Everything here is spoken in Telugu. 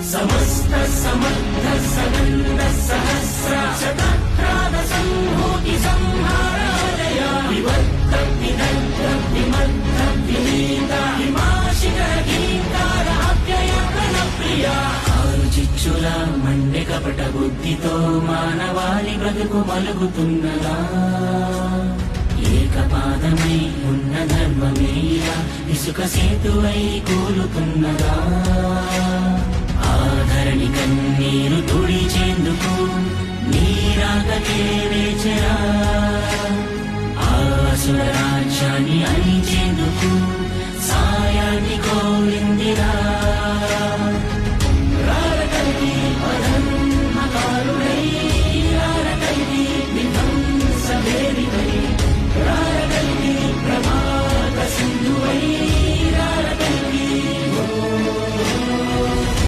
సమస్త సమర్థ సనంద సహస్ర శతక్రాద సంహూతి సంహారాలయ వివర్త విదగ్ధ విమర్ధ వినీత హిమాశిఖర గీతార అవ్యయ ప్రణప్రియ ఆరు చిచ్చుల మండె కపట బుద్ధితో మానవాళి బ్రతుకు మలుగుతున్నదా ఏకపాదమై ఉన్న ధర్మమేలా ఇసుక సేతువై కూలుతున్నదా